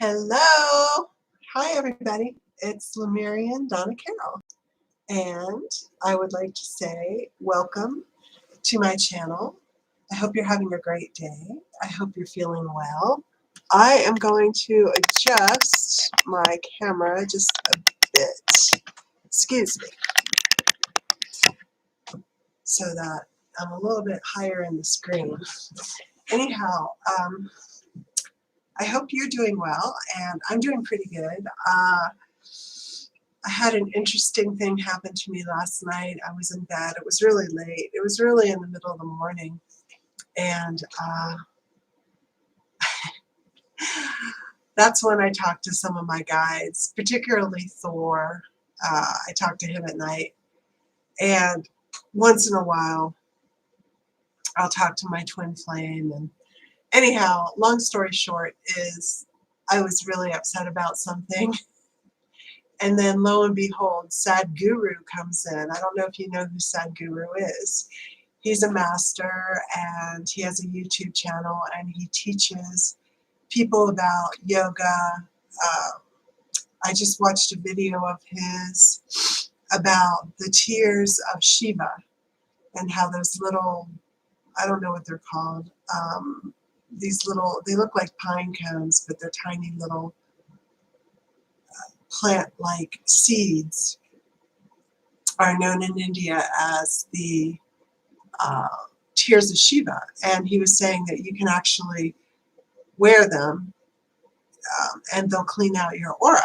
Hello. Hi, everybody. It's Lemurian Donna Carol. And I would like to say welcome to my channel. I hope you're having a great day. I hope you're feeling well. I am going to adjust my camera just a bit. Excuse me. So that I'm a little bit higher in the screen. Anyhow, I hope you're doing well, and I'm doing pretty good. I had an interesting thing happen to me last night. I was in bed. It was really late. It was really in the middle of the morning. And that's when I talked to some of my guides, particularly Thor. I talked to him at night. And once in a while, I'll talk to my twin flame. And anyhow, long story short is I was really upset about something. And then lo and behold, Sadhguru comes in. I don't know if you know who Sadhguru is. He's a master and he has a YouTube channel and he teaches people about yoga. I just watched a video of his about the tears of Shiva and how those little, I don't know what they're called, these little, they look like pine cones, but they're tiny little plant-like seeds are known in India as the tears of Shiva. And he was saying that you can actually wear them and they'll clean out your aura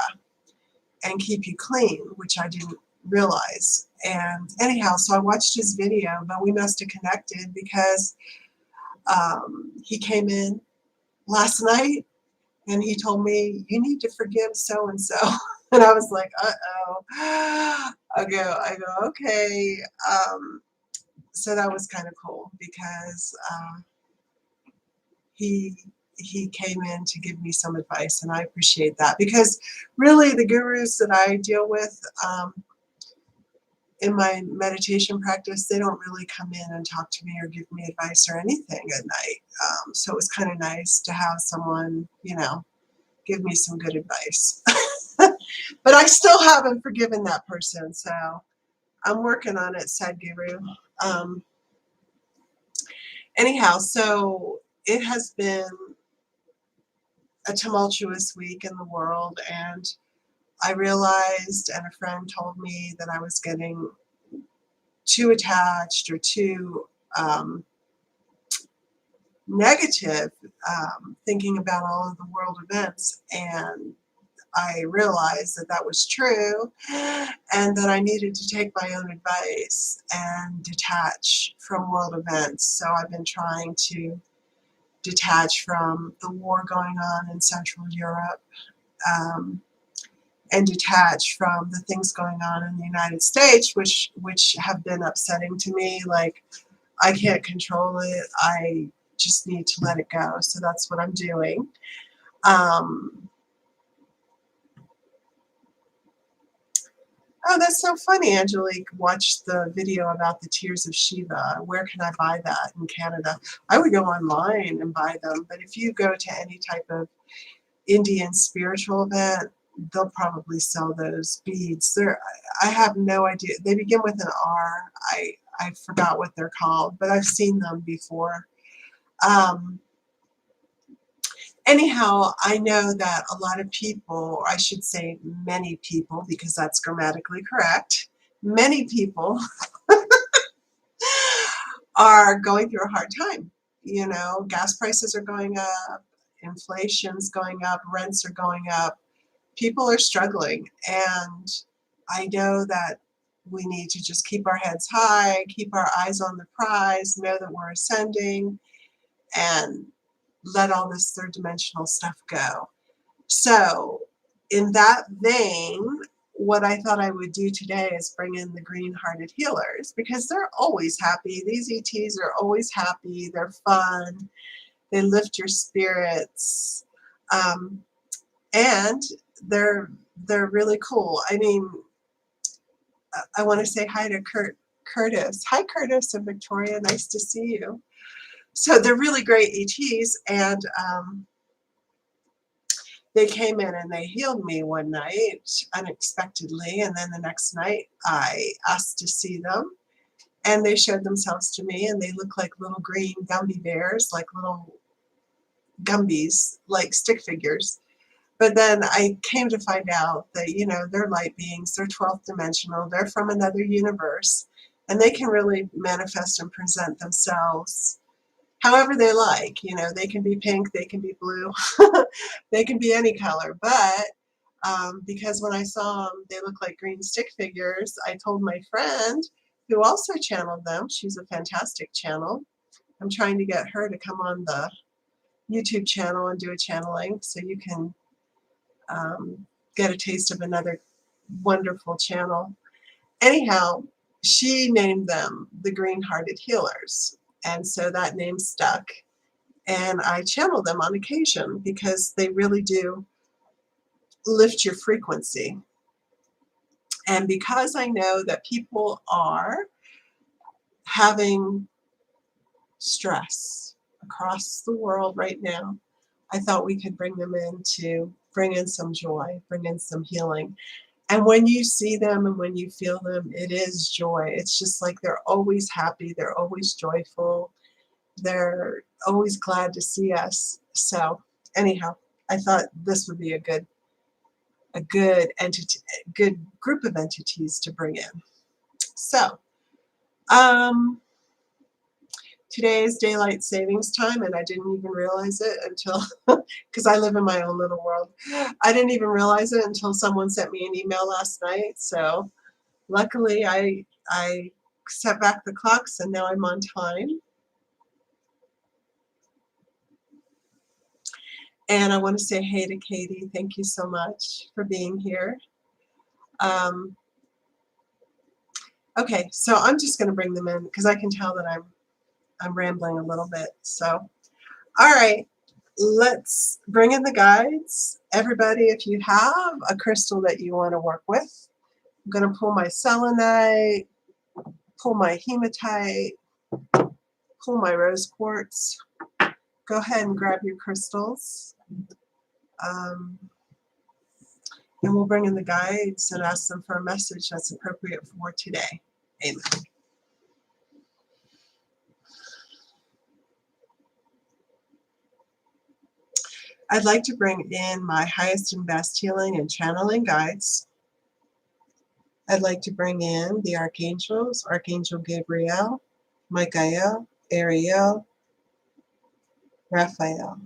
and keep you clean, which I didn't realize. And anyhow, so I watched his video, but we must have connected because he came in last night and he told me, you need to forgive so-and-so. And I was like, uh-oh. I go, okay. So that was kind of cool because he came in to give me some advice, and I appreciate that because really the gurus that I deal with in my meditation practice, they don't really come in and talk to me or give me advice or anything at night. So it was kind of nice to have someone, you know, give me some good advice. But I still haven't forgiven that person, so I'm working on it, Sadhguru. Anyhow, so it has been a tumultuous week in the world, and I realized, and a friend told me that I was getting too attached or too negative, thinking about all of the world events, and I realized that that was true and that I needed to take my own advice and detach from world events. So I've been trying to detach from the war going on in Central Europe and detach from the things going on in the United States, which have been upsetting to me. Like, I can't control it. I just need to let it go. So that's what I'm doing. Oh, that's so funny. Angelique watched the video about the tears of Shiva. Where can I buy that in Canada? I would go online and buy them, but if you go to any type of Indian spiritual event, they'll probably sell those beads. I have no idea. They begin with an R. I forgot what they're called, but I've seen them before. Anyhow, I know that a lot of people, or I should say many people, because that's grammatically correct, many people are going through a hard time. You know, gas prices are going up, inflation's going up, rents are going up, people are struggling. And I know that we need to just keep our heads high, keep our eyes on the prize, know that we're ascending, and let all this third dimensional stuff go. So in that vein, what I thought I would do today is bring in the green-hearted healers, because they're always happy. These ETs are always happy. They're fun. They lift your spirits. And they're really cool. I mean, I want to say hi to Curtis. Hi, Curtis and Victoria. Nice to see you. So they're really great ETs, and They came in and they healed me one night unexpectedly, and then the next night I asked to see them, and they showed themselves to me, and they look like little green Gumby bears, like little Gumbies, like stick figures. But then I came to find out that, they're light beings, they're 12th dimensional, they're from another universe, and they can really manifest and present themselves however they like. They can be pink, they can be blue, they can be any color. But because when I saw them, they look like green stick figures, I told my friend, who also channeled them, she's a fantastic channel. I'm trying to get her to come on the YouTube channel and do a channeling so you can get a taste of another wonderful channel. Anyhow, she named them the Green-Hearted Healers, and so that name stuck. And I channel them on occasion because they really do lift your frequency. And because I know that people are having stress across the world right now, I thought we could bring them in to bring in some joy, bring in some healing. And when you see them and when you feel them, it is joy. It's just like they're always happy. They're always joyful. They're always glad to see us. So anyhow, I thought this would be a good entity, good group of entities to bring in. So today is daylight savings time, and I didn't even realize it until, because I live in my own little world. I didn't even realize it until someone sent me an email last night. So luckily I set back the clocks and now I'm on time. And I want to say hey to Katie. Thank you so much for being here. Okay, so I'm just going to bring them in because I can tell that I'm rambling a little bit. So, all right, let's bring in the guides. Everybody, if you have a crystal that you want to work with, I'm going to pull my selenite, pull my hematite, pull my rose quartz. Go ahead and grab your crystals. And we'll bring in the guides and ask them for a message that's appropriate for today. Amen. I'd like to bring in my highest and best healing and channeling guides. I'd like to bring in the archangels, Archangel Gabriel, Michael, Ariel, Raphael.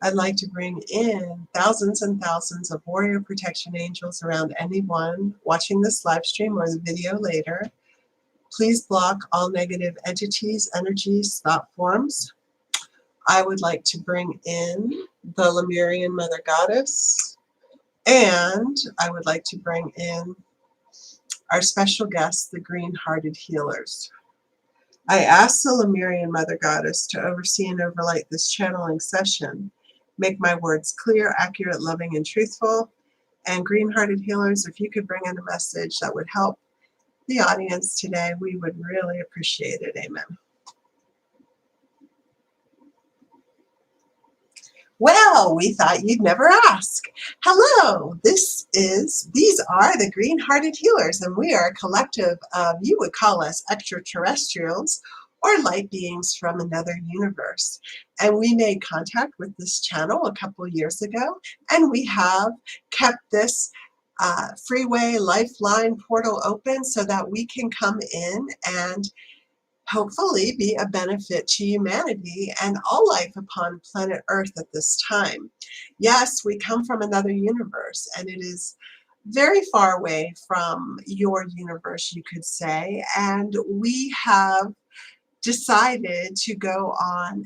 I'd like to bring in thousands and thousands of warrior protection angels around anyone watching this live stream or the video later. Please block all negative entities, energies, thought forms. I would like to bring in the Lemurian Mother Goddess, and I would like to bring in our special guests, the Green-Hearted Healers. I ask the Lemurian Mother Goddess to oversee and overlight this channeling session. Make my words clear, accurate, loving, and truthful. And Green-Hearted Healers, if you could bring in a message that would help the audience today, we would really appreciate it. Amen. Well, we thought you'd never ask. Hello, these are the Green-Hearted Healers, and we are a collective of, you would call us extraterrestrials or light beings from another universe. And we made contact with this channel a couple years ago, and we have kept this freeway lifeline portal open so that we can come in and hopefully be a benefit to humanity and all life upon planet Earth at this time. Yes, we come from another universe, and it is very far away from your universe, you could say, and we have decided to go on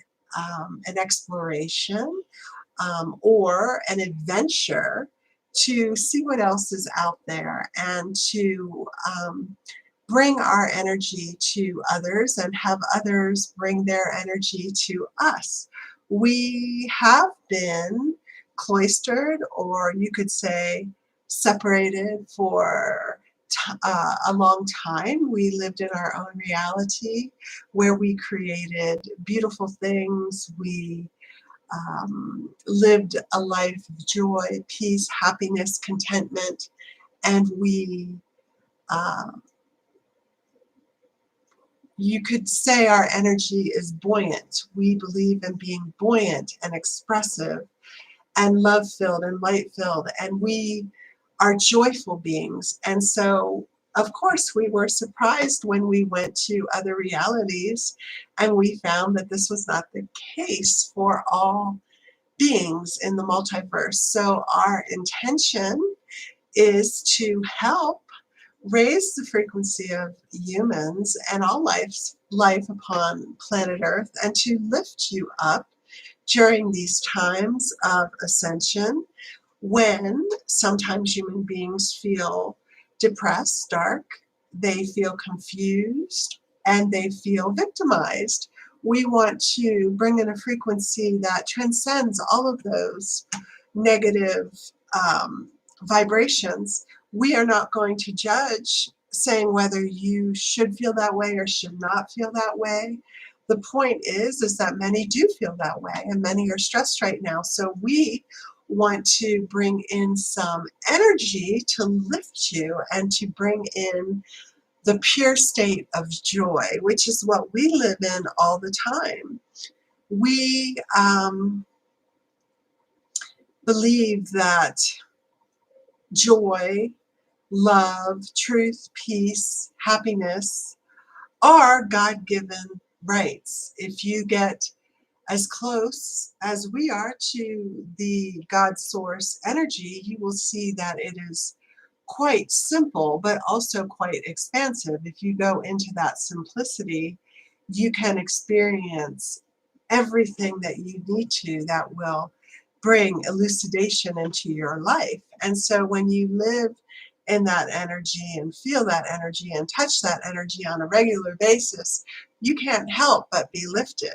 an exploration or an adventure to see what else is out there and to bring our energy to others and have others bring their energy to us. We have been cloistered, or you could say separated, for a long time. We lived in our own reality where we created beautiful things. We lived a life of joy, peace, happiness, contentment, and you could say our energy is buoyant. We believe in being buoyant and expressive and love-filled and light-filled, and we are joyful beings. And so, of course, we were surprised when we went to other realities and we found that this was not the case for all beings in the multiverse. So our intention is to help raise the frequency of humans and all life upon planet Earth, and to lift you up during these times of ascension, when sometimes human beings feel depressed, dark, they feel confused, and they feel victimized. We want to bring in a frequency that transcends all of those negative vibrations. We are not going to judge, saying whether you should feel that way or should not feel that way. The point is that many do feel that way, and many are stressed right now. So we want to bring in some energy to lift you and to bring in the pure state of joy, which is what we live in all the time. We believe that joy, love, truth, peace, happiness are God-given rights. If you get as close as we are to the God source energy, you will see that it is quite simple, but also quite expansive. If you go into that simplicity, you can experience everything that you need to that will bring elucidation into your life. And so when you live in that energy and feel that energy and touch that energy on a regular basis, you can't help but be lifted.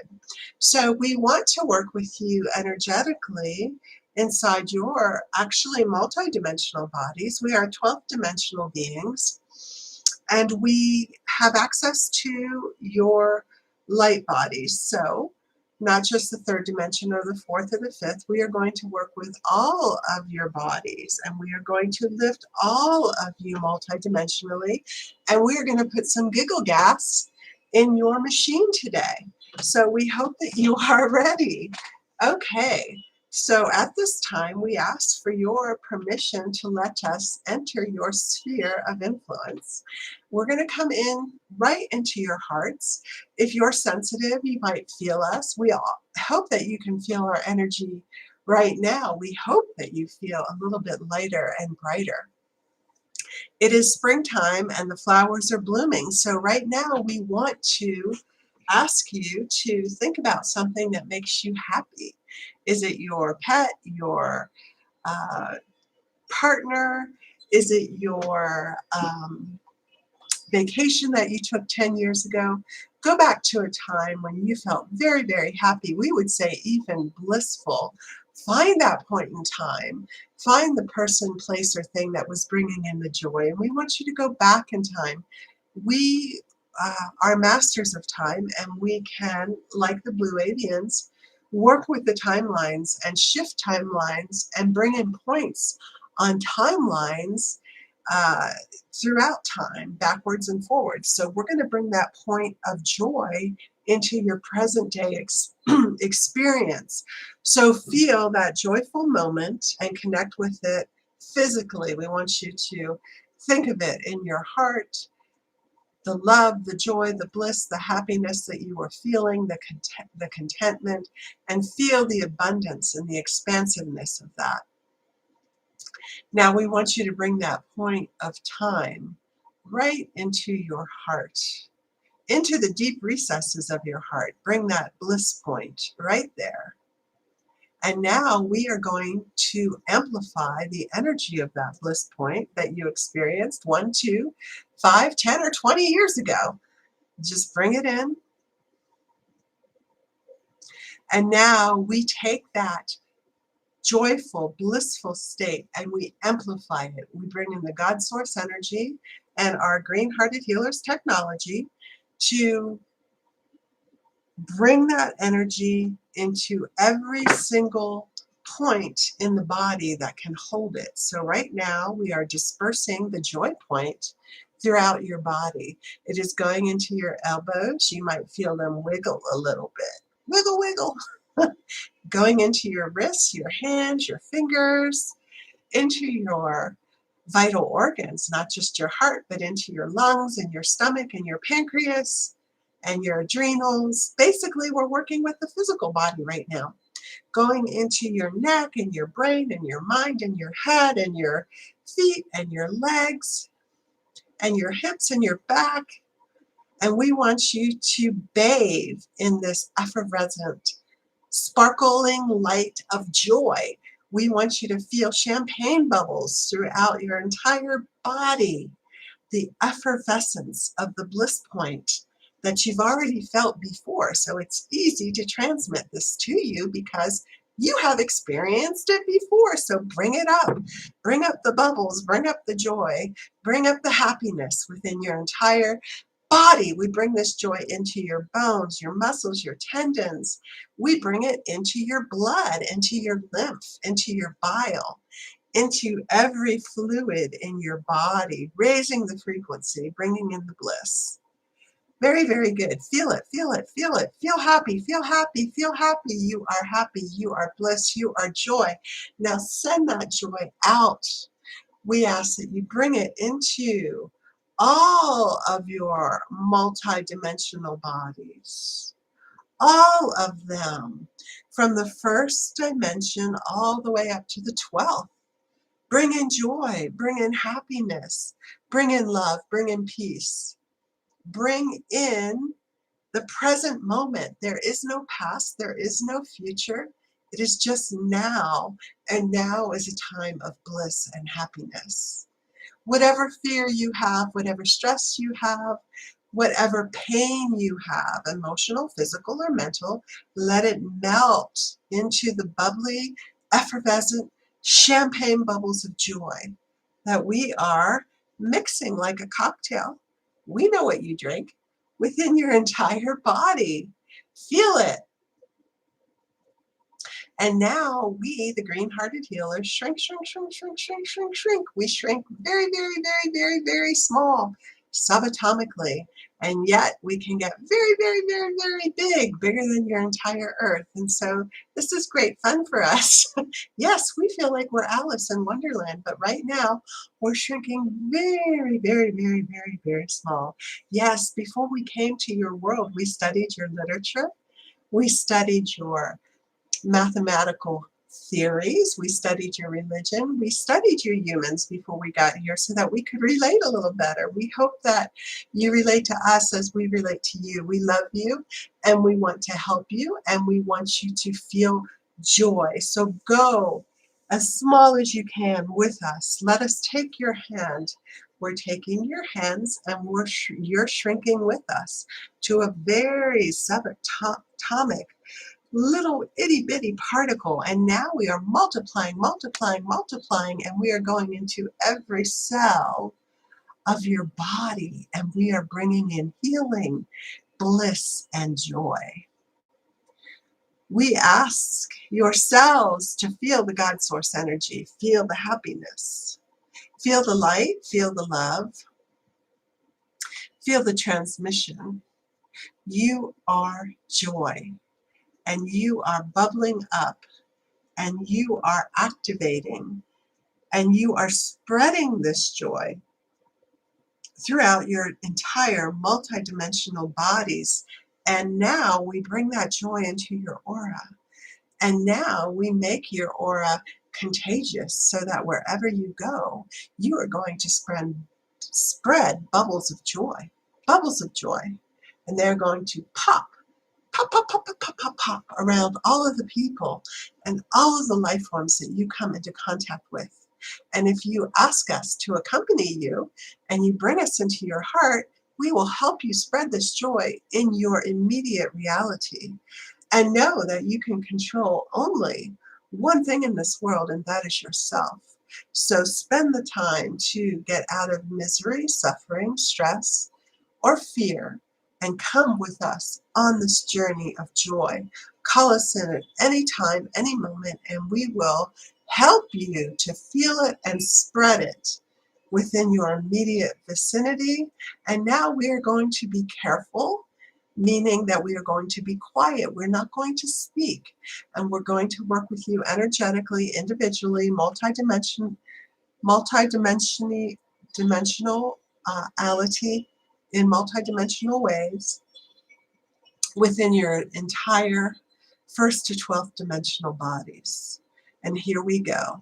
So we want to work with you energetically inside your actually multidimensional bodies. We are 12th dimensional beings, and we have access to your light bodies. So not just the third dimension or the fourth or the fifth, we are going to work with all of your bodies, and we are going to lift all of you multidimensionally, and we are going to put some giggle gas in your machine today. So we hope that you are ready. Okay, so at this time we ask for your permission to let us enter your sphere of influence. We're going to come in right into your hearts. If you're sensitive, you might feel us. We all hope that you can feel our energy right now. We hope that you feel a little bit lighter and brighter. It is springtime and the flowers are blooming. So right now we want to ask you to think about something that makes you happy. Is it your pet, your partner? Is it your vacation that you took 10 years ago? Go back to a time when you felt very, very happy. We would say even blissful. Find that point in time. Find the person, place, or thing that was bringing in the joy. And we want you to go back in time. We are masters of time, and we can, like the blue avians, work with the timelines and shift timelines and bring in points on timelines throughout time, backwards and forwards. So we're going to bring that point of joy into your present day experience. So feel that joyful moment and connect with it physically. We want you to think of it in your heart, the love, the joy, the bliss, the happiness that you are feeling, the contentment, and feel the abundance and the expansiveness of that. Now we want you to bring that point of time right into your heart, into the deep recesses of your heart. Bring that bliss point right there. And now we are going to amplify the energy of that bliss point that you experienced 1, 2, 5, 10, or 20 years ago. Just bring it in. And now we take that joyful, blissful state and we amplify it. We bring in the God source energy and our green hearted healers technology to Bring that energy into every single point in the body that can hold it. So right now we are dispersing the joy point throughout your body. It is going into your elbows. You might feel them wiggle a little bit. Wiggle, wiggle. Going into your wrists, your hands, your fingers, into your vital organs, not just your heart, but into your lungs and your stomach and your pancreas and your adrenals. Basically, we're working with the physical body right now. Going into your neck and your brain and your mind and your head and your feet and your legs and your hips and your back. And we want you to bathe in this effervescent, sparkling light of joy. We want you to feel champagne bubbles throughout your entire body, the effervescence of the bliss point that you've already felt before. So it's easy to transmit this to you because you have experienced it before. So bring it up. Bring up the bubbles, bring up the joy, bring up the happiness within your entire body. We bring this joy into your bones, your muscles, your tendons. We bring it into your blood, into your lymph, into your bile, into every fluid in your body, raising the frequency, bringing in the bliss. Very, very good. Feel it, feel it, feel it. Feel happy, feel happy, feel happy. You are happy, you are bliss, you are joy. Now send that joy out. We ask that you bring it into all of your multidimensional bodies, all of them, from the first dimension all the way up to the 12th. Bring in joy, bring in happiness, bring in love, bring in peace. Bring in the present moment. There is no past, there is no future. It is just now, and now is a time of bliss and happiness. Whatever fear you have, whatever stress you have, whatever pain you have, emotional, physical, or mental, let it melt into the bubbly, effervescent champagne bubbles of joy that we are mixing like a cocktail. We know what you drink within your entire body. Feel it. And now we, the green-hearted healers, shrink, shrink, shrink, shrink, shrink, shrink, shrink. We shrink very, very, very, very, very small, subatomically. And yet we can get very, very, very, very big, bigger than your entire earth. And so this is great fun for us. Yes, we feel like we're Alice in Wonderland, but right now we're shrinking very, very, very, very, very small. Yes, before we came to your world, we studied your literature. We studied your mathematical theories. We studied your religion. We studied your humans before we got here so that we could relate a little better. We hope that you relate to us as we relate to you. We love you and we want to help you and we want you to feel joy. So go as small as you can with us. Let us take your hand. We're taking your hands and you're shrinking with us to a very subatomic little itty bitty particle, and now we are multiplying, multiplying, multiplying, and we are going into every cell of your body, and we are bringing in healing, bliss, and joy. We ask your cells to feel the God source energy, feel the happiness, feel the light, feel the love, feel the transmission. You are joy, and you are bubbling up, and you are activating, and you are spreading this joy throughout your entire multidimensional bodies. And now we bring that joy into your aura. And now we make your aura contagious so that wherever you go, you are going to spread bubbles of joy, bubbles of joy. And they're going to pop, pop, pop, pop, pop, pop, pop, pop around all of the people and all of the life forms that you come into contact with. And if you ask us to accompany you and you bring us into your heart, we will help you spread this joy in your immediate reality. And know that you can control only one thing in this world, and that is yourself. So spend the time to get out of misery, suffering, stress, or fear, and come with us on this journey of joy. Call us in at any time, any moment, and we will help you to feel it and spread it within your immediate vicinity. And now we are going to be careful, meaning that we are going to be quiet. We're not going to speak, and we're going to work with you energetically, individually, multidimensionality in multidimensional ways within your entire first to 12th dimensional bodies. And here we go.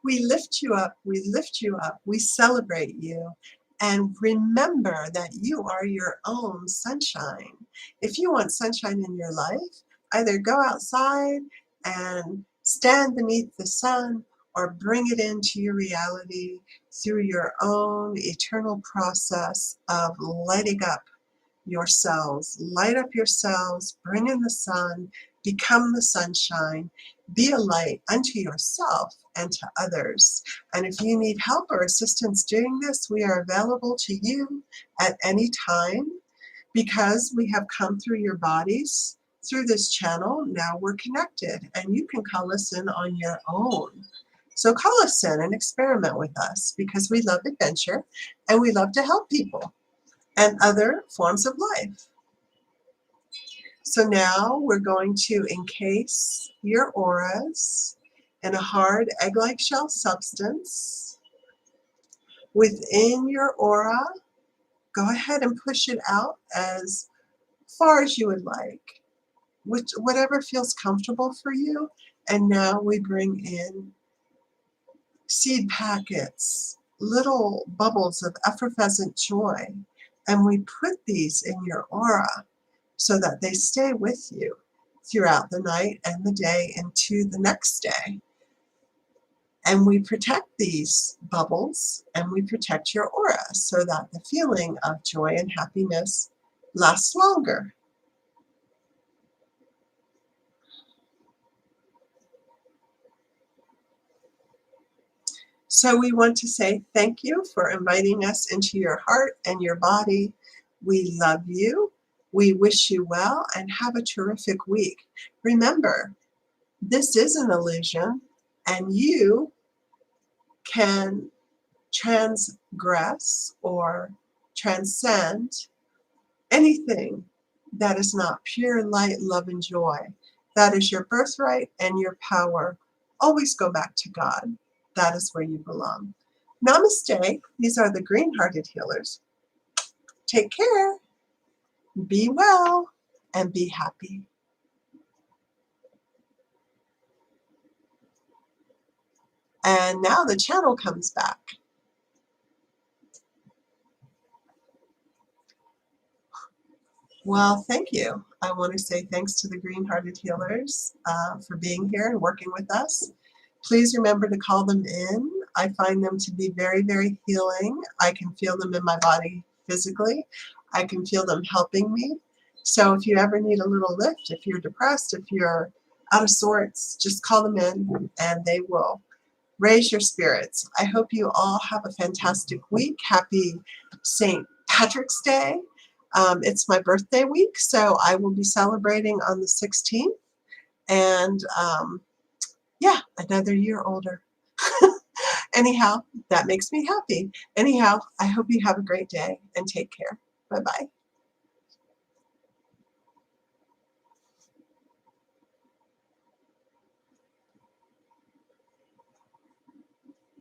We lift you up, we lift you up, we celebrate you, and remember that you are your own sunshine. If you want sunshine in your life, either go outside and stand beneath the sun or bring it into your reality through your own eternal process of lighting up your cells. Light up your cells, bring in the sun, become the sunshine, be a light unto yourself and to others. And if you need help or assistance doing this, we are available to you at any time because we have come through your bodies through this channel. Now we're connected and you can call us in on your own. So call us in and experiment with us because we love adventure and we love to help people and other forms of life. So now we're going to encase your auras in a hard egg-like shell substance. Within your aura, go ahead and push it out as far as you would like, whatever feels comfortable for you. And now we bring in seed packets, little bubbles of effervescent joy, and we put these in your aura so that they stay with you throughout the night and the day into the next day. And we protect these bubbles and we protect your aura so that the feeling of joy and happiness lasts longer. So we want to say thank you for inviting us into your heart and your body. We love you. We wish you well and have a terrific week. Remember, this is an illusion and you can transgress or transcend anything that is not pure light, love, and joy. That is your birthright and your power. Always go back to God. That is where you belong. Namaste. These are the green-hearted healers. Take care. Be well and be happy. And now the channel comes back. Well, thank you. I want to say thanks to the Green-Hearted Healers for being here and working with us. Please remember to call them in. I find them to be very, very healing. I can feel them in my body physically. I can feel them helping me. So if you ever need a little lift, if you're depressed, if you're out of sorts, just call them in and they will raise your spirits. I hope you all have a fantastic week. Happy St. Patrick's Day. It's my birthday week, so I will be celebrating on the 16th. And yeah, another year older. Anyhow, that makes me happy. Anyhow, I hope you have a great day and take care. Bye-bye.